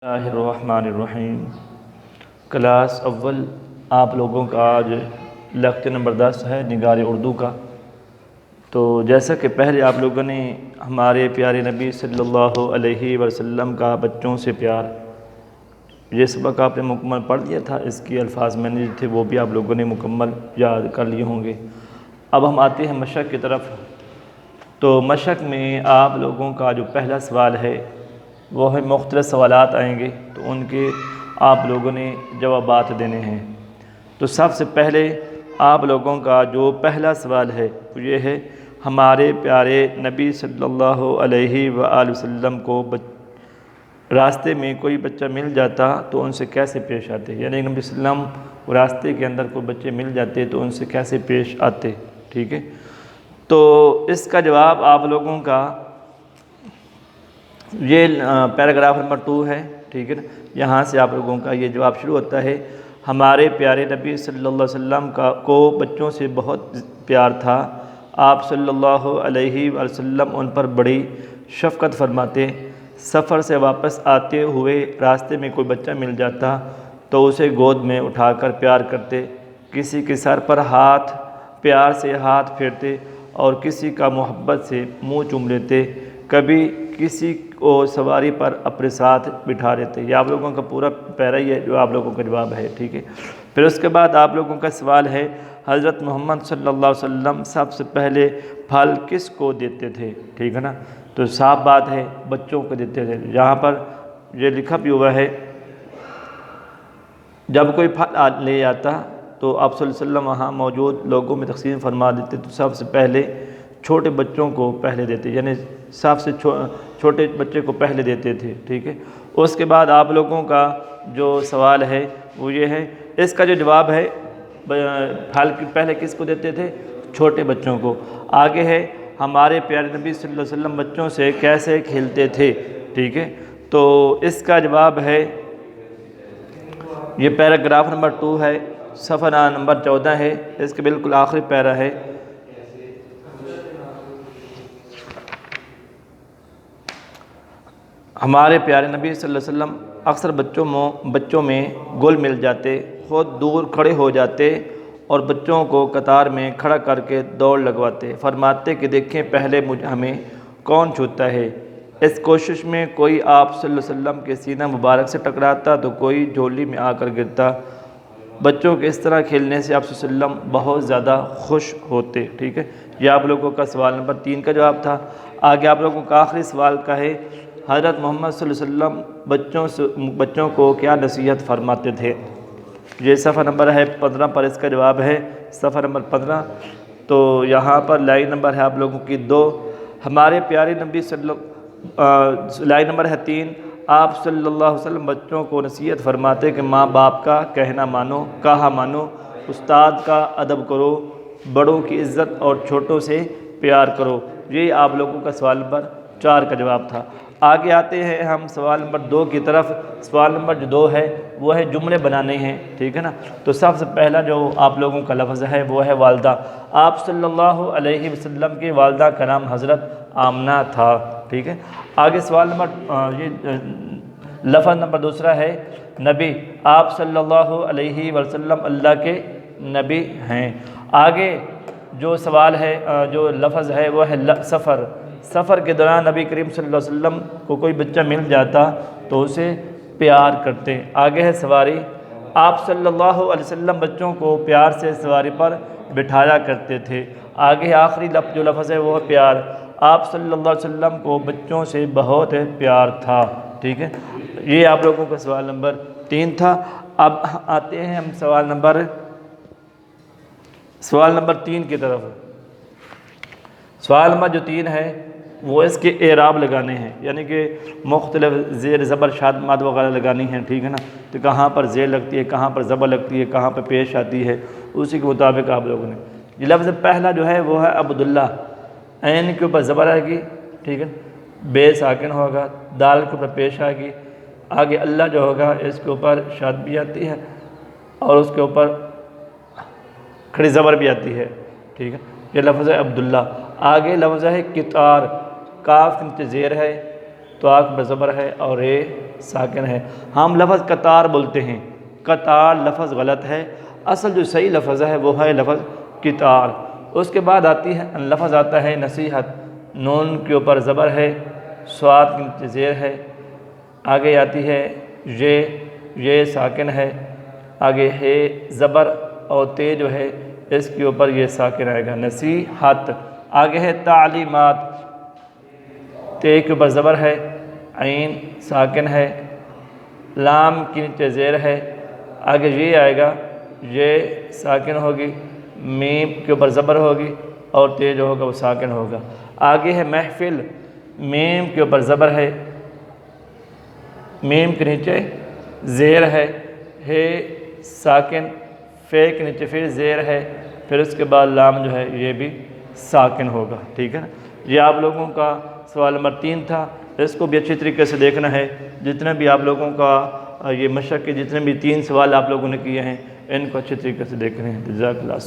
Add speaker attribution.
Speaker 1: اللہ الرحمن الرحیم۔ کلاس اول آپ لوگوں کا آج لیکچر نمبر 10 ہے نگار اردو کا۔ تو جیسا کہ پہلے آپ لوگوں نے ہمارے پیارے نبی صلی اللہ علیہ وسلم کا بچوں سے پیار، یہ سبق آپ نے مکمل پڑھ لیا تھا، اس کی الفاظ میں نے جو تھے وہ بھی آپ لوگوں نے مکمل یاد کر لیے ہوں گے۔ اب ہم آتے ہیں مشق کی طرف۔ تو مشق میں آپ لوگوں کا جو پہلا سوال ہے وہ ہے، مختلف سوالات آئیں گے تو ان کے آپ لوگوں نے جوابات دینے ہیں۔ تو سب سے پہلے آپ لوگوں کا جو پہلا سوال ہے وہ یہ ہے، ہمارے پیارے نبی صلی اللہ علیہ وآلہ وسلم کو راستے میں کوئی بچہ مل جاتا تو ان سے کیسے پیش آتے، یعنی نبی صلی اللہ علیہ وسلم راستے کے اندر کوئی بچے مل جاتے تو ان سے کیسے پیش آتے، ٹھیک ہے۔ تو اس کا جواب آپ لوگوں کا یہ پیراگراف نمبر 2 ہے، ٹھیک ہے نا۔ یہاں سے آپ لوگوں کا یہ جواب شروع ہوتا ہے، ہمارے پیارے نبی صلی اللہ علیہ وسلم کو بچوں سے بہت پیار تھا، آپ صلی اللہ علیہ وسلم ان پر بڑی شفقت فرماتے، سفر سے واپس آتے ہوئے راستے میں کوئی بچہ مل جاتا تو اسے گود میں اٹھا کر پیار کرتے، کسی کے سر پر پیار سے ہاتھ پھیرتے اور کسی کا محبت سے منہ چوم لیتے، کبھی کسی کو سواری پر اپنے ساتھ بٹھا لیتے۔ یہ آپ لوگوں کا پورا پیرا ہی ہے جو آپ لوگوں کا جواب ہے، ٹھیک ہے۔ پھر اس کے بعد آپ لوگوں کا سوال ہے، حضرت محمد صلی اللہ علیہ وسلم سب سے پہلے پھل کس کو دیتے تھے، ٹھیک ہے نا۔ تو صاف بات ہے بچوں کو دیتے تھے۔ یہاں پر یہ لکھا بھی ہوا ہے، جب کوئی پھل لے آتا تو آپ صلی اللہ علیہ وسلم وہاں موجود لوگوں میں تقسیم فرما دیتے، تو سب سے پہلے چھوٹے بچوں کو پہلے دیتے، یعنی سب سے چھوٹے بچے کو پہلے دیتے تھے، ٹھیک ہے۔ اس کے بعد آپ لوگوں کا جو سوال ہے وہ یہ ہے، اس کا جو جواب ہے پھل پہلے کس کو دیتے تھے، چھوٹے بچوں کو۔ آگے ہے، ہمارے پیارے نبی صلی اللہ علیہ وسلم بچوں سے کیسے کھیلتے تھے، ٹھیک ہے۔ تو اس کا جواب ہے، یہ پیراگراف نمبر 2 ہے، صفحہ نمبر 14 ہے، اس کے بالکل آخری پیرا ہے۔ ہمارے پیارے نبی صلی اللہ علیہ وسلم اکثر بچوں میں گل مل جاتے، خود دور کھڑے ہو جاتے اور بچوں کو قطار میں کھڑا کر کے دوڑ لگواتے، فرماتے کہ دیکھیں پہلے ہمیں کون چھوتا ہے۔ اس کوشش میں کوئی آپ صلی اللہ علیہ وسلم کے سینہ مبارک سے ٹکراتا تو کوئی جھولی میں آ کر گرتا۔ بچوں کے اس طرح کھیلنے سے آپ صلی اللہ علیہ وسلم بہت زیادہ خوش ہوتے، ٹھیک ہے۔ یہ آپ لوگوں کا سوال نمبر 3 کا جواب تھا۔ آگے آپ لوگوں کا آخری سوال کا ہے، حضرت محمد صلی اللہ علیہ وسلم بچوں کو کیا نصیحت فرماتے تھے۔ یہ صفحہ نمبر ہے 15 پر اس کا جواب ہے، صفحہ نمبر 15۔ تو یہاں پر لائن نمبر ہے آپ لوگوں کی 2، ہمارے پیارے نبی لائن نمبر ہے 3، آپ صلی اللہ علیہ وسلم بچوں کو نصیحت فرماتے کہ ماں باپ کا کہنا مانو، استاد کا ادب کرو، بڑوں کی عزت اور چھوٹوں سے پیار کرو۔ یہ آپ لوگوں کا سوال نمبر 4 کا جواب تھا۔ آگے آتے ہیں ہم سوال نمبر 2 کی طرف۔ سوال نمبر جو 2 ہے وہ ہے جملے بنانے ہیں، ٹھیک ہے نا۔ تو سب سے پہلا جو آپ لوگوں کا لفظ ہے وہ ہے والدہ۔ آپ صلی اللہ علیہ وسلم کی والدہ کا نام حضرت آمنہ تھا، ٹھیک ہے۔ آگے سوال نمبر لفظ نمبر دوسرا ہے نبی، آپ صلی اللہ علیہ وسلم اللہ کے نبی ہیں۔ آگے جو سوال ہے جو لفظ ہے وہ ہے سفر کے دوران نبی کریم صلی اللہ علیہ وسلم کو کوئی بچہ مل جاتا تو اسے پیار کرتے۔ آگے ہے سواری، آپ صلی اللہ علیہ وسلم بچوں کو پیار سے سواری پر بٹھایا کرتے تھے۔ آگے آخری جو لفظ ہے وہ ہے پیار، آپ صلی اللہ علیہ وسلم کو بچوں سے بہت پیار تھا، ٹھیک ہے۔ یہ آپ لوگوں کا سوال نمبر 3 تھا۔ اب آتے ہیں ہم سوال نمبر 3 کی طرف۔ سوال نمبر جو 3 ہے وہ اس کے اعراب لگانے ہیں، یعنی کہ مختلف زیر زبر شاد ماد وغیرہ لگانی ہیں، ٹھیک ہے نا۔ تو کہاں پر زیر لگتی ہے، کہاں پر زبر لگتی ہے، کہاں پر پیش آتی ہے، اسی کے مطابق آپ لوگوں نے یہ لفظ پہلا جو ہے وہ ہے عبداللہ، عین کے اوپر زبر آئے گی، ٹھیک ہے، بے ساکن ہوگا، دال کے اوپر پیش آئے گی، آگے اللہ جو ہوگا اس کے اوپر شاد بھی آتی ہے اور اس کے اوپر کھڑی زبر بھی آتی ہے، ٹھیک ہے۔ یہ لفظ ہے عبداللہ۔ آگے لفظ ہے قطار، کاف نیچے زیر ہے، تو آنکھ پر زبر ہے اور رے ساکن ہے۔ ہم لفظ قطار بولتے ہیں، قطار لفظ غلط ہے، اصل جو صحیح لفظ ہے وہ ہے لفظ قطار۔ اس کے بعد آتی ہے لفظ آتا ہے نصیحت، نون کے اوپر زبر ہے، صاد کے نیچے زیر ہے، آگے آتی ہے یہ ساکن ہے، آگے ہے زبر اور تے جو ہے اس کے اوپر یہ ساکن آئے گا، نصیحت۔ آگے ہے تعلیمات، تے کے اوپر زبر ہے، عین ساکن ہے، لام کے نیچے زیر ہے، آگے یہ آئے گا، یہ ساکن ہوگی، میم کے اوپر زبر ہوگی اور تے جو ہوگا وہ ساکن ہوگا۔ آگے ہے محفل، میم کے اوپر زبر ہے، میم کے نیچے زیر ہے ساکن، فے کے نیچے پھر زیر ہے، پھر اس کے بعد لام جو ہے یہ بھی ساکن ہوگا، ٹھیک ہے نا۔ یہ آپ لوگوں کا سوال نمبر 3 تھا، اس کو بھی اچھی طریقے سے دیکھنا ہے۔ جتنے بھی آپ لوگوں کا یہ مشق کے جتنے بھی 3 سوال آپ لوگوں نے کیے ہیں ان کو اچھی طریقے سے دیکھنے ہیں۔ جزاک اللہ۔